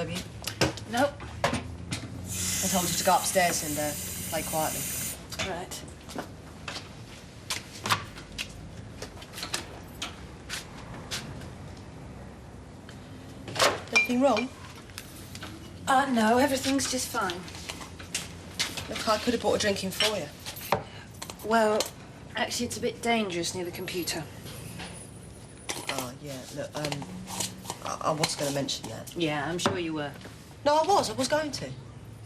disturb you? Nope. I told you to go upstairs and play quietly. Right. Anything wrong? No, everything's just fine. Look, I could have bought a drink in for you. Well, actually, it's a bit dangerous near the computer. Oh, yeah, look, I was going to mention that. Yeah, I'm sure you were. No, I was going to.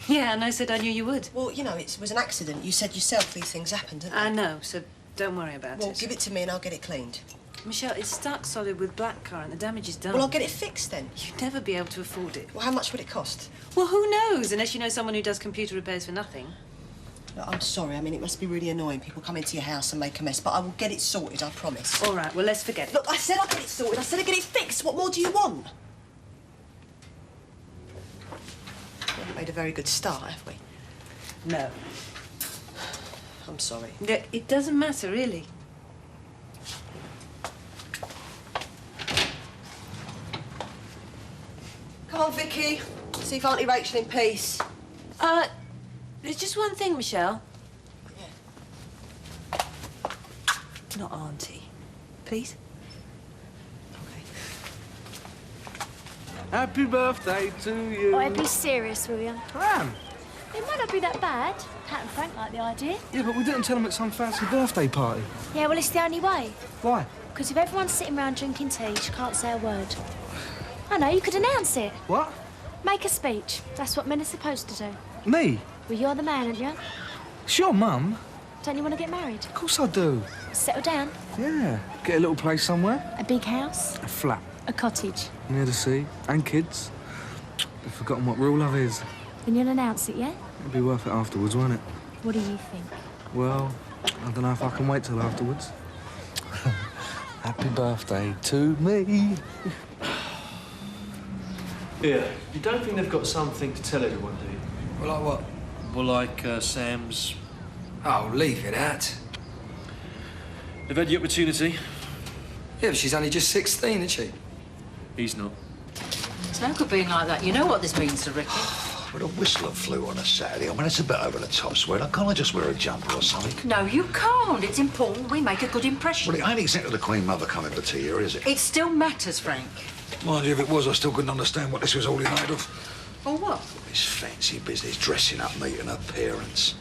Yeah, and I said I knew you would. Well, you know, it was an accident. You said yourself these things happened, didn't they? I know, so don't worry about it. Well, give it to me and I'll get it cleaned. Michelle, it's stuck solid with black car and the damage is done. Well, I'll get it fixed then. You'd never be able to afford it. Well, how much would it cost? Well, who knows, unless you know someone who does computer repairs for nothing. Look, I'm sorry. I mean, it must be really annoying. People come into your house and make a mess, but I will get it sorted, I promise. All right, well, let's forget it. Look, I said I'll get it sorted. I said I'll get it fixed. What more do you want? We haven't made a very good start, have we? No. I'm sorry. It doesn't matter, really. Come on, Vicky. See if Auntie Rachel in peace. There's just one thing, Michelle. Yeah. Not Auntie. Please? Okay. Happy birthday to you. Oh, be serious, will you? I am. It might not be that bad. Pat and Frank like the idea. Yeah, but we didn't tell them it's some fancy birthday party. Yeah, well, it's the only way. Why? Because if everyone's sitting around drinking tea, she can't say a word. I know, you could announce it. What? Make a speech. That's what men are supposed to do. Me? Well, you're the man, aren't you? Sure, Mum. Don't you want to get married? Of course I do. Settle down? Yeah. Get a little place somewhere. A big house? A flat. A cottage? Near the sea. And kids. They've forgotten what real love is. Then you'll announce it, yeah? It'll be worth it afterwards, won't it? What do you think? Well, I don't know if I can wait till afterwards. Happy birthday to me. Yeah, you don't think they've got something to tell everyone, do you? Well, like what? Well, like Sam's. Oh, leave it at. They've had the opportunity. Yeah, but she's only just 16, isn't she? He's not. It's no good being like that. You know what this means to Ricky. But a whistler flew on a Saturday. I mean, it's a bit over the top, swear. Can't I just wear a jumper or something? No, you can't. It's important we make a good impression. Well, it ain't exactly the Queen Mother coming for tea here, is it? It still matters, Frank. Mind you, if it was, I still couldn't understand what this was all made of. Or what? This fancy business, dressing up, meeting her parents.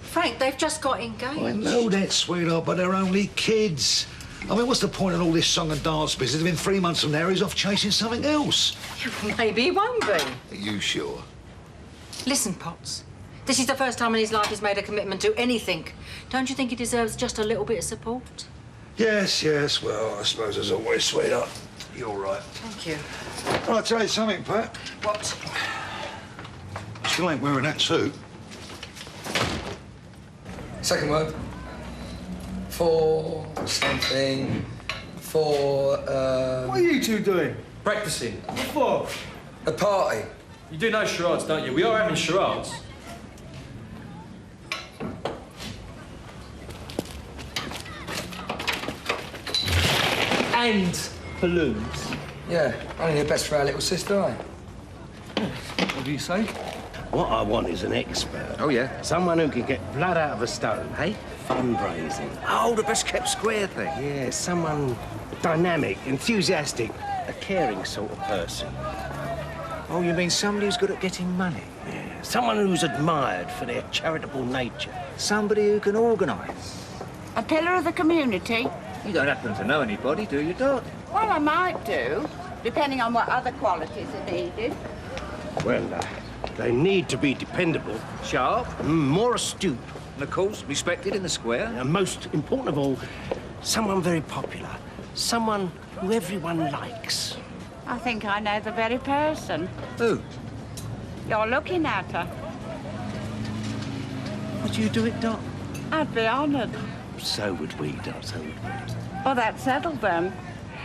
Frank, they've just got engaged. I know that, sweetheart, but they're only kids. I mean, what's the point in all this song and dance business? Within 3 months from now, he's off chasing something else. Maybe he won't be. Are you sure? Listen, Potts. This is the first time in his life he's made a commitment to anything. Don't you think he deserves just a little bit of support? Yes, yes. Well, I suppose as always, sweetheart. You're right. Thank you. Well, I'll tell you something, Pat. What? Still ain't wearing that suit. Second word. For something. For, What are you two doing? Practicing. What for? a party. You do know charades, don't you? We are having charades. And balloons. Yeah, only the best for our little sister, eh? What do you say? What I want is an expert. Oh, yeah? Someone who can get blood out of a stone, hey? Fundraising. Oh, the best kept square thing. Yeah, someone dynamic, enthusiastic, a caring sort of person. Oh, you mean somebody who's good at getting money? Yeah, someone who's admired for their charitable nature. Somebody who can organise? A pillar of the community? You don't happen to know anybody, do you, Dot? Well, I might do, depending on what other qualities are needed. Well, they need to be dependable, Sharp, more astute, and of course, respected in the square. and most important of all, someone very popular. Someone who everyone likes. I think I know the very person. Who? You're looking at her. Would you do it, Dot? I'd be honoured. So would we, Dot, so would we. Well, that's settled then.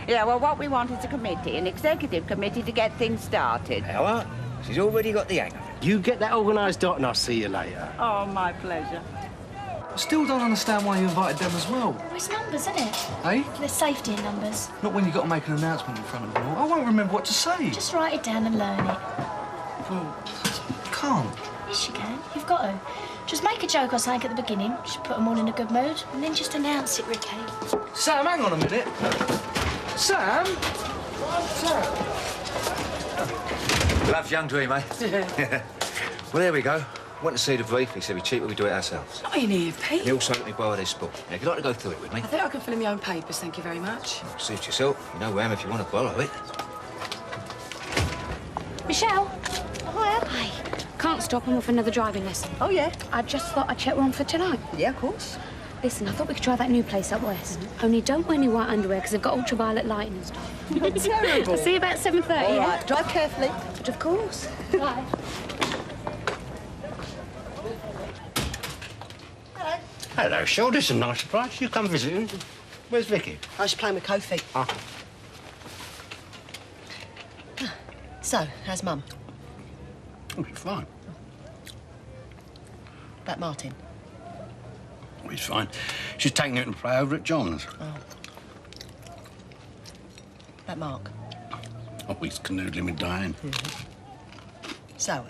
Yeah, well, what we want is a committee, an executive committee to get things started. Ella, she's already got the hang of it. You get that organised, Dot, and I'll see you later. Oh, my pleasure. I still don't understand why you invited them as well. Oh, it's numbers, isn't it? Eh? There's safety in numbers. Not when you've got to make an announcement in front of them all. I won't remember what to say. Just write it down and learn it. Can't. Yes, you can. You've got to. Just make a joke or something at the beginning. Just put them all in a good mood, and then just announce it, Ricky. Sam, hang on a minute. Sam? Sam? Love's young dream, eh? Well, there we go. Went to see the brief. He said we're cheaper, we do it ourselves. Not in here, Pete. He also let me borrow this book. Now, if you'd like to go through it with me. I think I can fill in my own papers, thank you very much. Suit yourself. You know where I am if you want to borrow it. Michelle. Hiya. Hi. Can't stop. I'm off another driving lesson. Oh, yeah? I just thought I'd check we're on for tonight. Yeah, of course. Listen, I thought we could try that new place up west. Only don't wear any white underwear because they've got ultraviolet lighting and stuff. You're terrible. I'll see you about 7:30, All yeah? right, drive carefully. But of course. Bye. Hello, Shel. This is a nice surprise. You come visiting. Where's Vicky? I was playing with Kofi. Ah. So, how's Mum? Oh, he's fine. About Martin? Oh, he's fine. She's taking it to play over at John's. Oh. About Mark? Oh, he's canoodling with Diane. So,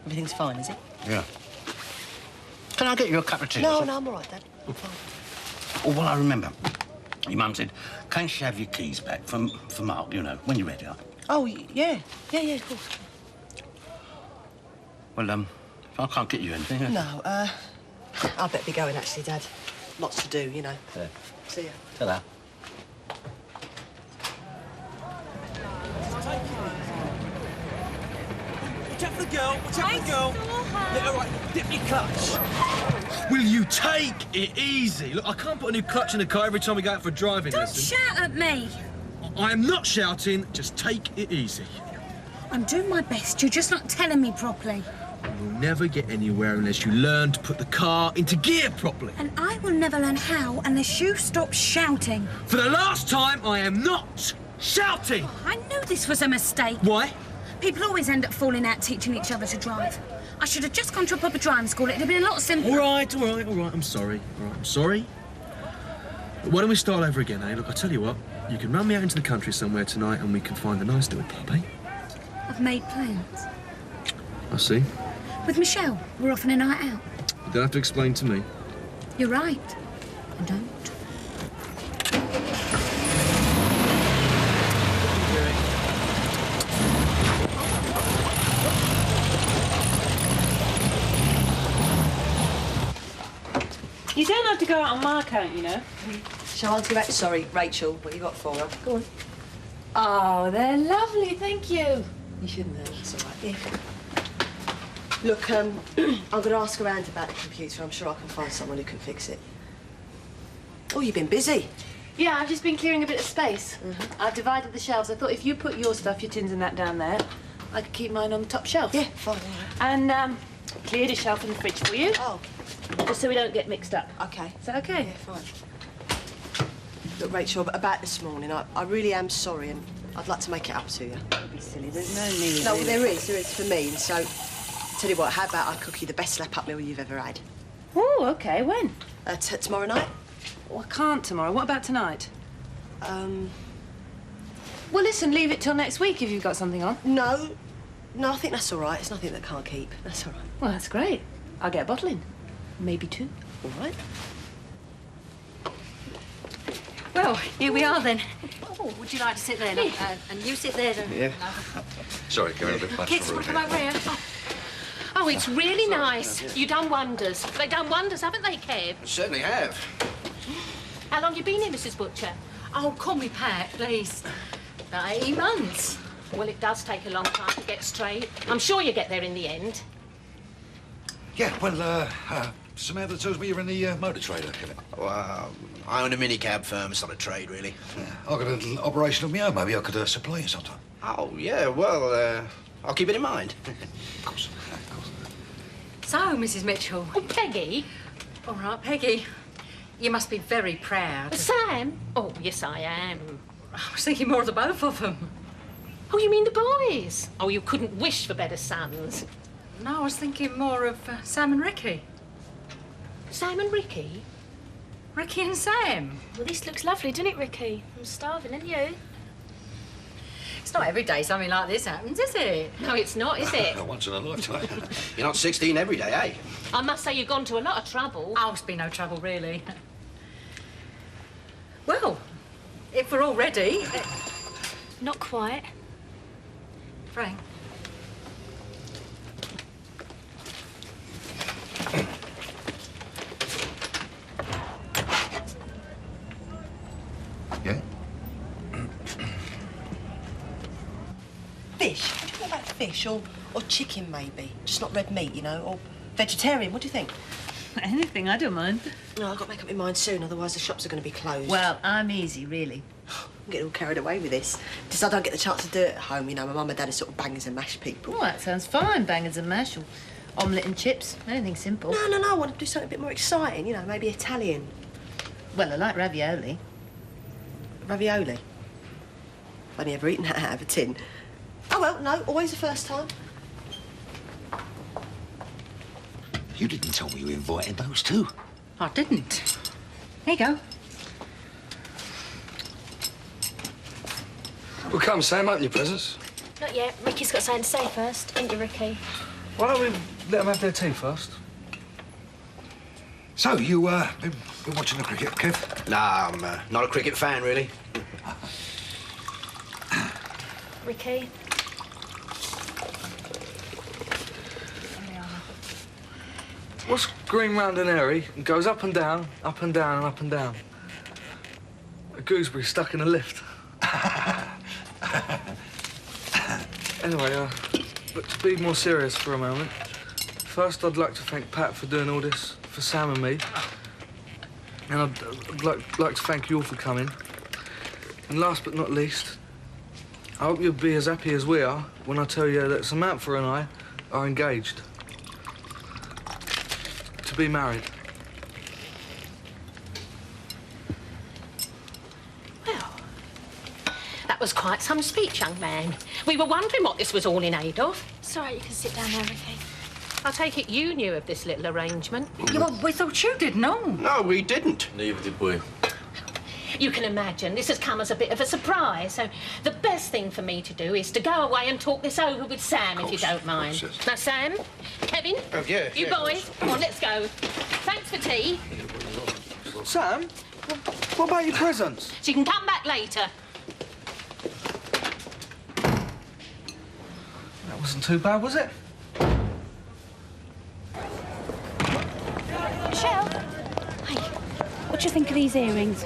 everything's fine, is it? Yeah. Can I get you a cup of tea? No, I'm all right, Dad. I'm fine. Oh, well, I remember. Your mum said, can she have your keys back for Mark, you know, when you're ready? Oh, yeah. Yeah, of course. Well, I can't get you anything. No, I better be going, actually, Dad. Lots to do, you know. Yeah. See ya. Ta-da. Watch out for the girl, watch out for the girl. Yeah, all right, dip your clutch. Will you take it easy? Look, I can't put a new clutch in the car every time we go out for a driving lesson. Don't shout at me. I am not shouting, just take it easy. I'm doing my best. You're just not telling me properly. You'll never get anywhere unless you learn to put the car into gear properly. And I will never learn how unless you stop shouting. For the last time, I am not shouting. I knew this was a mistake. Why? People always end up falling out teaching each other to drive. I should have just gone to a proper driving school. It'd have been a lot simpler. All right. I'm sorry. All right, I'm sorry. But why don't we start over again, eh? Look, I tell you what, you can run me out into the country somewhere tonight and we can find a nice little pub, eh? I've made plans. I see. With Michelle, we're off on a night out. You don't have to explain to me. You're right. I don't. You don't have to go out on my account, you know. Shall I answer Sorry, Rachel, what you got for her? Go on. Oh, they're lovely, thank you. You shouldn't have. It's all right. Yeah. Look, I'm going to ask around about the computer. I'm sure I can find someone who can fix it. Oh, you've been busy. Yeah, I've just been clearing a bit of space. I've divided the shelves. I thought if you put your stuff, your tins and that down there, I could keep mine on the top shelf. Yeah, fine, all right. And cleared a shelf in the fridge for you. Oh. Just so we don't get mixed up. OK. Is that OK? Yeah, fine. Look, Rachel, about this morning, I really am sorry and I'd like to make it up to you. Don't be silly. There's no need. No, there is for me. And so, tell you what, how about I cook you the best slap-up meal you've ever had? Oh, OK. When? Tomorrow night. Well, I can't tomorrow. What about tonight? Well, listen, leave it till next week if you've got something on. No, I think that's all right. It's nothing that can't keep. That's all right. Well, that's great. I'll get a bottle in. Maybe two. All right. Well, here we are then. Oh, would you like to sit there? And you sit there. Yeah. Sorry, going a bit past Kids, the room come over here. Oh, it's really nice. You've done wonders. They've done wonders, haven't they, Kev? Certainly have. How long you been here, Mrs. Butcher? Oh, call me Pat, please. 8 months. Well, it does take a long time to get straight. I'm sure you get there in the end. Yeah, well, Samantha tells me you're in the motor trade, Kevin. Well, I own a minicab firm. It's not a trade, really. Yeah, I've got a little operation of my own. Maybe I could supply you sometime. Oh, yeah, well, I'll keep it in mind. Of course. So, Mrs. Mitchell. Oh, Peggy. All right, Peggy. You must be very proud. Sam? Oh, yes, I am. I was thinking more of the both of them. Oh, you mean the boys? Oh, you couldn't wish for better sons. No, I was thinking more of Sam and Ricky. Sam and Ricky? Ricky and Sam. Well, this looks lovely, doesn't it, Ricky? I'm starving, and you? It's not every day something like this happens, is it? No, it's not, is it? Once in a lifetime. You're not 16 every day, eh? I must say you've gone to a lot of trouble. Oh, it's been no trouble, really. Well, if we're all ready... Not quite. Frank. Yeah? Fish? What do you think about fish? Or chicken, maybe? Just not red meat, you know? Or vegetarian, what do you think? Anything, I don't mind. No, I've got to make up my mind soon, otherwise the shops are going to be closed. Well, I'm easy, really. I'm getting all carried away with this. Just I don't get the chance to do it at home, you know. My mum and dad are sort of bangers and mash people. Oh, that sounds fine, bangers and mash, or omelette and chips, anything simple. No, I want to do something a bit more exciting, you know, maybe Italian. Well, I like ravioli. Ravioli? I've only ever eaten that out of a tin. Oh, well, no, always the first time. You didn't tell me you invited those two. I didn't. Here you go. Well, come, Sam, open your presents. Not yet. Ricky's got something to say first, ain't you, Ricky? Why don't we let them have their tea first? So, you, been watching the cricket, Kev? Nah, I'm not a cricket fan, really. Ricky? What's green, round and airy and goes up and down, up and down and up and down? A gooseberry stuck in a lift. Anyway, but to be more serious for a moment, first I'd like to thank Pat for doing all this for Sam and me. And I'd like to thank you all for coming. And last but not least, I hope you'll be as happy as we are when I tell you that Samantha and I are engaged. To be married. Well, that was quite some speech, young man. We were wondering what this was all in aid of. It's all right, you can sit down now, Ricky. I take it you knew of this little arrangement. Yeah, well, we thought you did, no. No, we didn't. Neither did we. You can imagine this has come as a bit of a surprise, so the best thing for me to do is to go away and talk this over with Sam, if you don't mind. Now, Sam, Kevin, yeah, you boys, come on, let's go. Thanks for tea. Sam, what about your presents? So you can come back later. That wasn't too bad, was it? Michelle? Hey, what do you think of these earrings?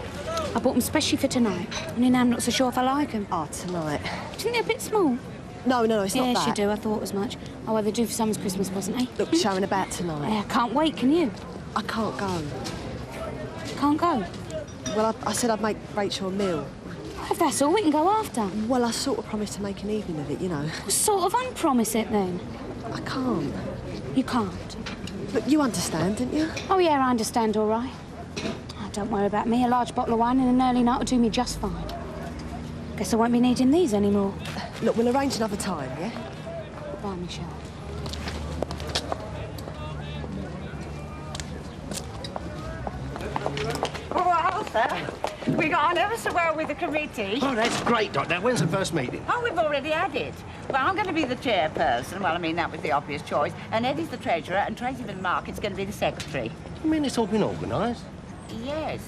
I bought them specially for tonight. Only now I'm not so sure if I like them. Oh, tonight. Do you think they're a bit small? No, it's not that. Yes, you do. I thought as much. Oh, well, they're due for someone's Christmas present, eh? Look, showing about tonight. Yeah, I can't wait, can you? I can't go. Can't go? Well, I said I'd make Rachel a meal. If that's all, we can go after. Well, I sort of promised to make an evening of it, you know. Well, sort of unpromise it, then. I can't. You can't? But you understand, don't you? Oh, yeah, I understand, all right. Oh, don't worry about me. A large bottle of wine and an early night will do me just fine. Guess I won't be needing these anymore. Look, we'll arrange another time, yeah? Bye, Michelle. Oh, Arthur, we got on ever so well with the committee. Oh, that's great, Doctor. When's the first meeting? Oh, we've already had it. Well, I'm going to be the chairperson. Well, I mean, that was the obvious choice. And Eddie's the treasurer, and Tracy Market's going to be the secretary. You mean it's all been organised? Yes.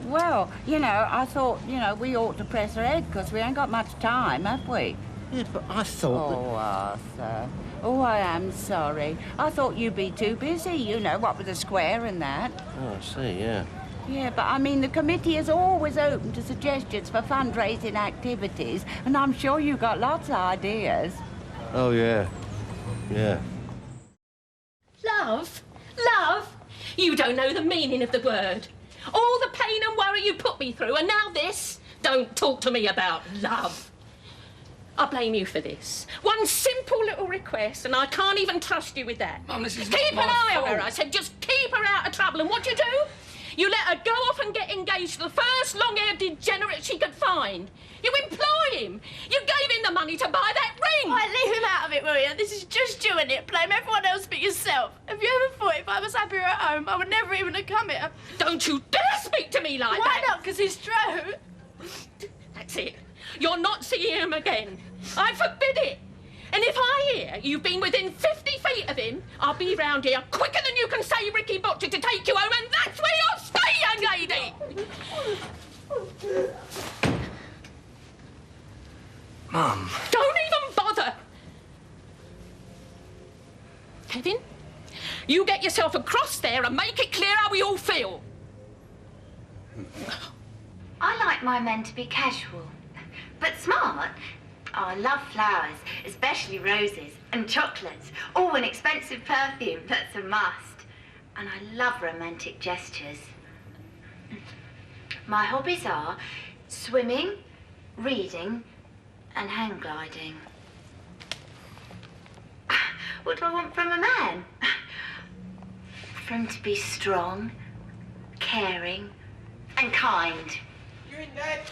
Well, you know, I thought, you know, we ought to press ahead because we ain't got much time, have we? Yeah, but I thought that... Oh, Arthur. Oh, I am sorry. I thought you'd be too busy, you know, what with the square and that. Oh, I see, yeah. Yeah, but I mean, the committee is always open to suggestions for fundraising activities, and I'm sure you've got lots of ideas. Oh, yeah. Yeah. Love? Love? You don't know the meaning of the word. All the pain and worry you put me through, and now this? Don't talk to me about love. I blame you for this. One simple little request, and I can't even trust you with that. Mum, this is keep not an my eye on her. fault. I said, just keep her out of trouble. And what do? You let her go off and get engaged to the first long-haired degenerate she could find. You employ him. You gave him the money to buy that ring. Right, leave him out of it, will you? This is just you, and it. Blame everyone else but yourself. Have you ever thought if I was happier at home, I would never even have come here? Don't you dare speak to me like Why that. not? Because it's true. That's it. you're not seeing him again. I forbid it. And if I hear you've been within 50 feet of him, I'll be round here quicker than you can say Ricky Butcher to take you home, and that's where you'll stay, young lady! Mum. Don't even bother! Kevin, you get yourself across there and make it clear how we all feel. I like my men to be casual, but smart. Oh, I love flowers, especially roses, and chocolates. Oh, an expensive perfume, that's a must. And I love romantic gestures. My hobbies are swimming, reading, and hang gliding. What do I want from a man? For him to be strong, caring, and kind. You in there?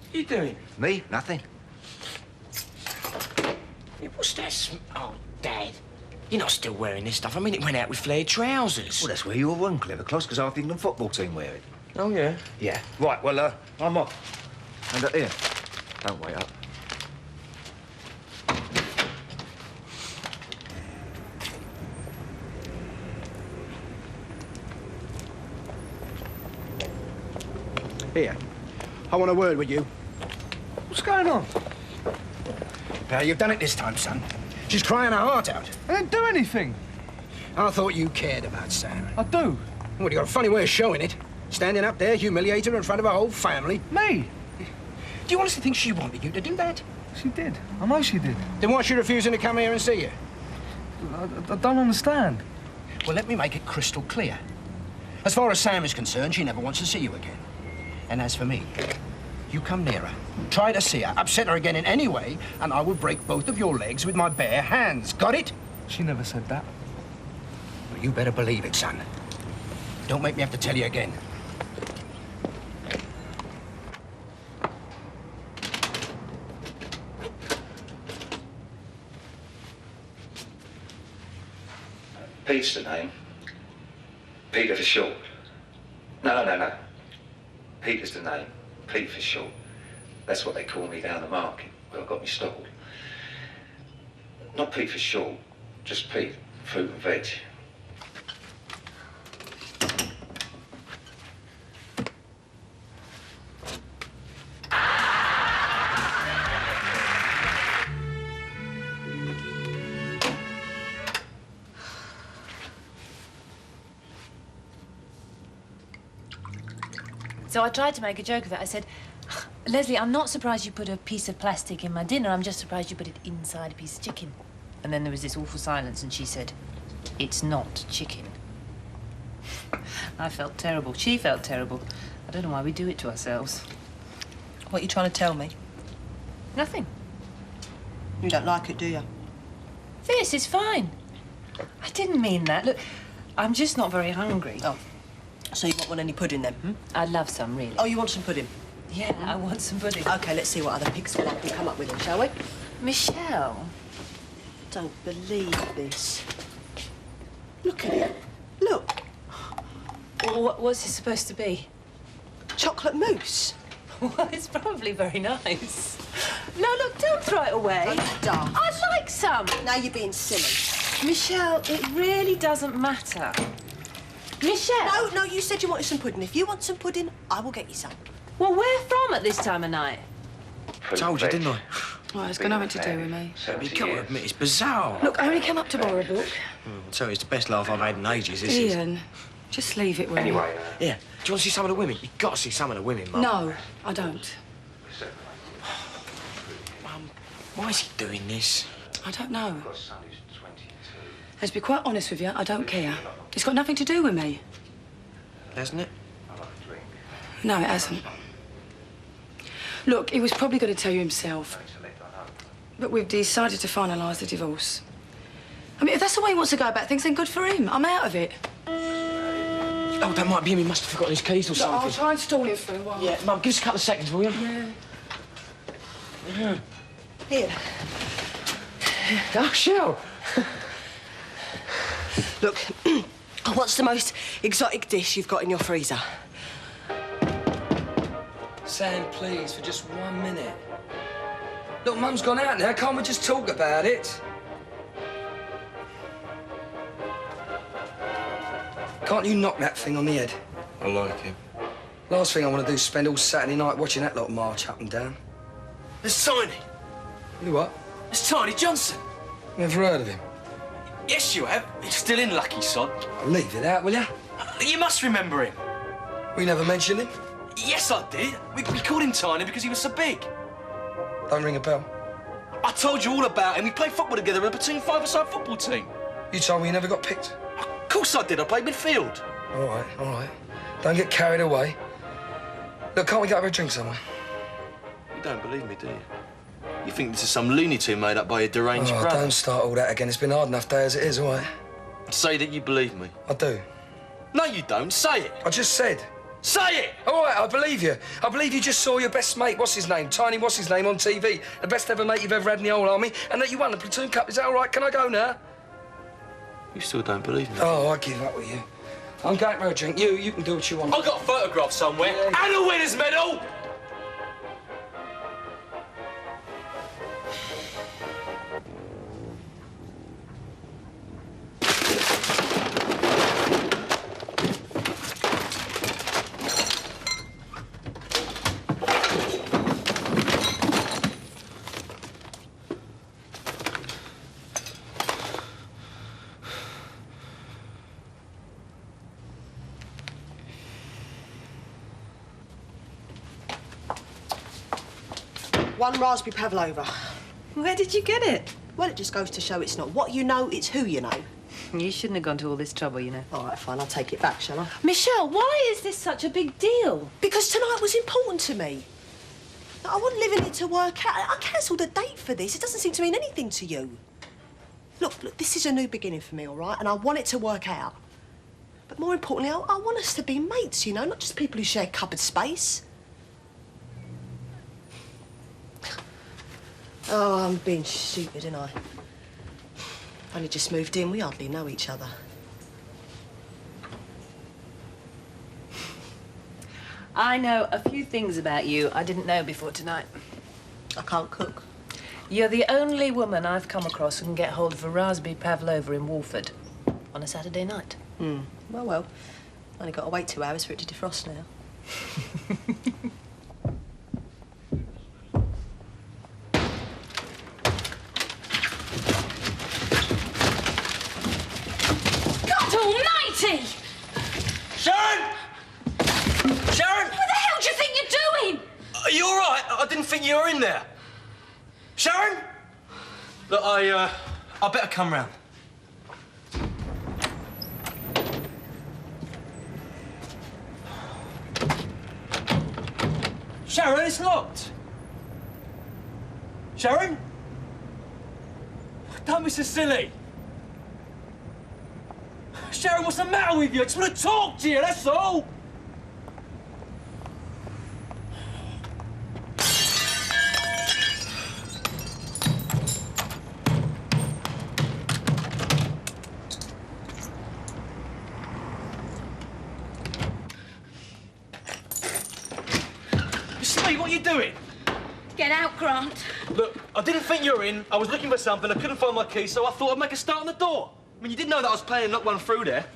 What are you doing? Me? Nothing. Yeah, what's that? Oh, Dad. You're not still wearing this stuff. I mean, it went out with flared trousers. Well, that's where you're wrong, Clever Closs, because half the England football team wear it. Oh, yeah? Yeah. Right, well, I'm off. And here, don't wait up. Here. I want a word with you. What's going on? Now, you've done it this time, son. She's crying her heart out. I didn't do anything. I thought you cared about Sam. I do. Well, you got a funny way of showing it. Standing up there, humiliating her in front of her whole family. Me? Do you honestly think she wanted you to do that? She did. I know she did. Then why's she refusing to come here and see you? I don't understand. Well, let me make it crystal clear. As far as Sam is concerned, she never wants to see you again. And as for me, you come near her, try to see her, upset her again in any way, and I will break both of your legs with my bare hands. Got it? She never said that. Well, you better believe it, son. Don't make me have to tell you again. Pete's the name. Peter for short. No. Peter's the name. Pete for short. That's what they call me down the market. Well, got me stalled. Not Pete for short, just Pete, fruit and veg. So I tried to make a joke of it. I said, Leslie, I'm not surprised you put a piece of plastic in my dinner. I'm just surprised you put it inside a piece of chicken. And then there was this awful silence, and she said, it's not chicken. I felt terrible. She felt terrible. I don't know why we do it to ourselves. What are you trying to tell me? Nothing. You don't like it, do you? This is fine. I didn't mean that. Look, I'm just not very hungry. Oh. So you won't want any pudding then? Hmm? I'd love some, really. Oh, you want some pudding? Yeah, I want some pudding. OK, let's see what other pigs will can come up with then, shall we? Michelle. Don't believe this. Look at it. Look. Well, what's it supposed to be? Chocolate mousse. Well, it's probably very nice. No, look, don't throw it away. Don't daft. I'd like some. Now you're being silly. Michelle, it really doesn't matter. Michelle! No, you said you wanted some pudding. If you want some pudding, I will get you some. Well, where from at this time of night? Told you, didn't I? Well, it's got nothing to do with me. You can't admit it's bizarre. Look, I only came up to borrow a book. So it's the best laugh I've had in ages, this is. Ian, just leave it with me. Yeah. Do you want to see some of the women? You've got to see some of the women, Mum. No, I don't. Mum, why is he doing this? I don't know. Let's be quite honest with you, I don't care. It's got nothing to do with me. Hasn't it? No, it hasn't. Look, he was probably going to tell you himself. But we've decided to finalise the divorce. I mean, if that's the way he wants to go about things, then good for him. I'm out of it. Oh, that might be him. He must have forgotten his keys or something. I'll try and stall him for a while. Yeah, Mum, give us a couple of seconds, will you? Yeah. Yeah. Here. Oh, Shell. Look, what's the most exotic dish you've got in your freezer? Sam, please, for just 1 minute. Look, Mum's gone out now. Can't we just talk about it? Can't you knock that thing on the head? I like him. Last thing I want to do is spend all Saturday night watching that lot march up and down. There's Tiny. You what? It's Tiny Johnson. Never heard of him. Yes, you have. He's still in, lucky sod. Leave it out, will you? You must remember him. We never mentioned him. Yes, I did. We called him Tiny because he was so big. Don't ring a bell. I told you all about him. We played football together in a platoon five-a-side football team. You told me you never got picked. Of course I did. I played midfield. All right, all right. Don't get carried away. Look, can't we go have a drink somewhere? You don't believe me, do you? You think this is some Looney Tune made up by a deranged brother? Don't start all that again. It's been a hard enough day as it is, all right? Say that you believe me. I do. No, you don't. Say it. I just said. Say it! All right, I believe you. I believe you just saw your best mate, what's his name, Tiny what's his name, on TV. The best ever mate you've ever had in the whole army, and that you won the platoon cup. Is that all right? Can I go now? You still don't believe me? Oh, I give up with you. I'm going for a drink. You can do what you want. I've got a photograph somewhere. Yeah. And a winner's medal! One raspberry pavlova. Where did you get it? Well, it just goes to show it's not what you know, it's who you know. You shouldn't have gone to all this trouble, you know. All right, fine, I'll take it back, shall I? Michelle, why is this such a big deal? Because tonight was important to me. I wasn't living it to work out. I cancelled a date for this. It doesn't seem to mean anything to you. Look, this is a new beginning for me, all right? And I want it to work out. But more importantly, I want us to be mates, you know, not just people who share cupboard space. Oh, I'm being stupid, ain't I? Only just moved in. We hardly know each other. I know a few things about you I didn't know before tonight. I can't cook. You're the only woman I've come across who can get hold of a raspberry pavlova in Walford on a Saturday night. Well. Only got to wait 2 hours for it to defrost now. Almighty! Sharon! Sharon! What the hell do you think you're doing? Are you all right? I didn't think you were in there. Sharon? Look, I better come round. Sharon, it's locked. Sharon? Don't be so silly. Sharon, what's the matter with you? I just want to talk to you, that's all. Smee, what are you doing? Get out, Grant. Look, I didn't think you were in. I was looking for something. I couldn't find my key, so I thought I'd make a start on the door. I mean, you did know that I was planning to knock one through there.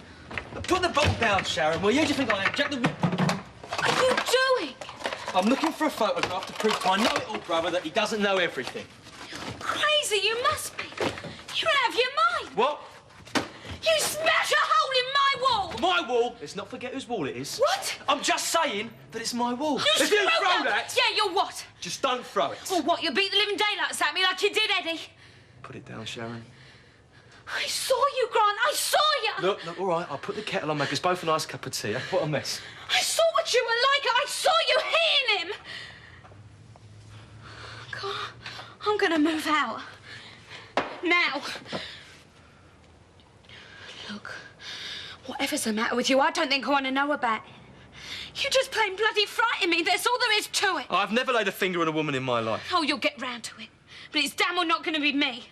Put the bottle down, Sharon, will you? Who do you think I am? Jack the... What are you doing? I'm looking for a photograph to prove to my know-it-all brother that he doesn't know everything. Crazy, you must be. You're out of your mind. What? You smash a hole in my wall. My wall? Let's not forget whose wall it is. What? I'm just saying that it's my wall. You if you screwed throw up. that... Yeah, you're what? Just don't throw it. Well, what, you beat the living daylights at me like you did Eddie? Put it down, Sharon. I saw you, Grant. I saw you. Look, all right. I'll put the kettle on, make us both a nice cup of tea. What a mess. I saw what you were like. I saw you hitting him. God, I'm gonna move out. Now. Look, whatever's the matter with you, I don't think I want to know about it. You just plain bloody frighten me. That's all there is to it. I've never laid a finger on a woman in my life. Oh, you'll get round to it. But it's damn well not going to be me.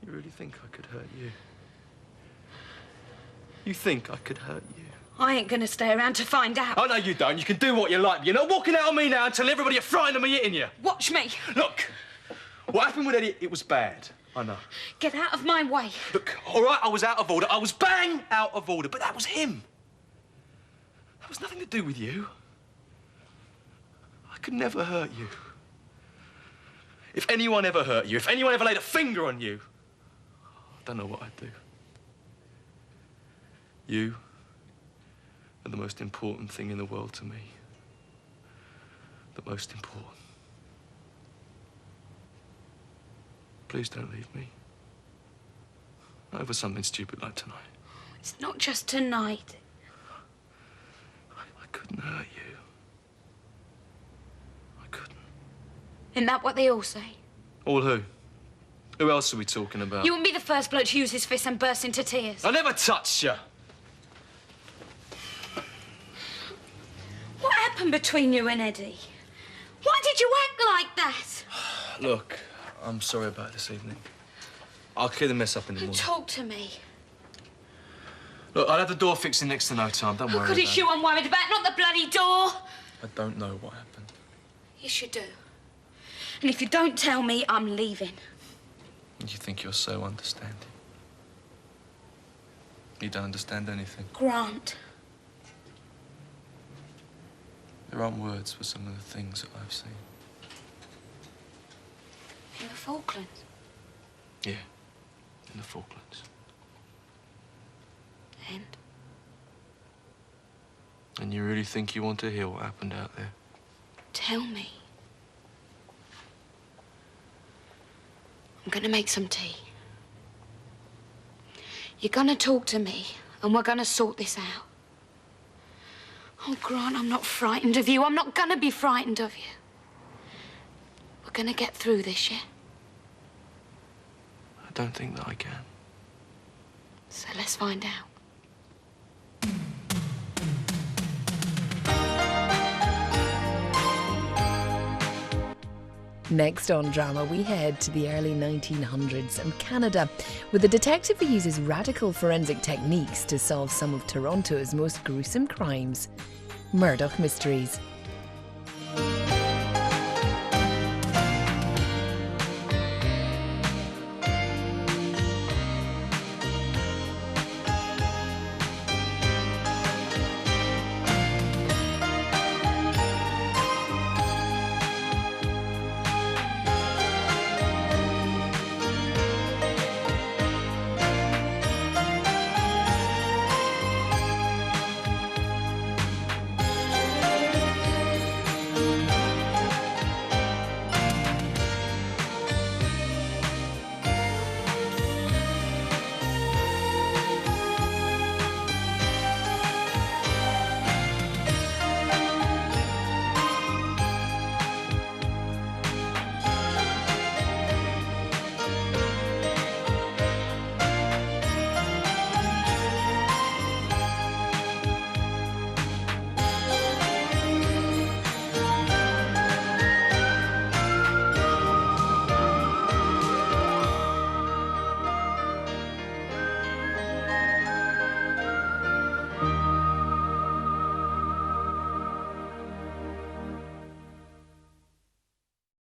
You really think I could hurt you? You think I could hurt you? I ain't gonna stay around to find out. Oh, no, you don't. You can do what you like. You're not walking out on me now and telling everybody you're frightened of me hitting you. Watch me. Look, what happened with Eddie, it was bad. I know. Get out of my way. Look, all right, I was out of order. I was bang out of order, but that was him. That was nothing to do with you. I could never hurt you. If anyone ever hurt you, if anyone ever laid a finger on you, I don't know what I'd do. You are the most important thing in the world to me. The most important. Please don't leave me. Not over something stupid like tonight. It's not just tonight. I couldn't hurt you. I couldn't. Isn't that what they all say? All who? Who else are we talking about? You wouldn't be the first bloke to use his fist and burst into tears. I never touched you. What happened between you and Eddie? Why did you act like that? Look, I'm sorry about this evening. I'll clear the mess up in the morning. Talk to me. Look, I'll have the door fixed in next to no time. Don't worry Good, it's you I'm worried about, not the bloody door. I don't know what happened. Yes, you do. And if you don't tell me, I'm leaving. You think you're so understanding? You don't understand anything. Grant. There aren't words for some of the things that I've seen. In the Falklands? Yeah, in the Falklands. And? And you really think you want to hear what happened out there? Tell me. I'm gonna make some tea. You're gonna talk to me, and we're gonna sort this out. Oh, Grant, I'm not frightened of you. I'm not gonna be frightened of you. We're gonna get through this, yeah? I don't think that I can. So let's find out. Next on Drama, we head to the early 1900s and Canada with a detective who uses radical forensic techniques to solve some of Toronto's most gruesome crimes. Murdoch Mysteries.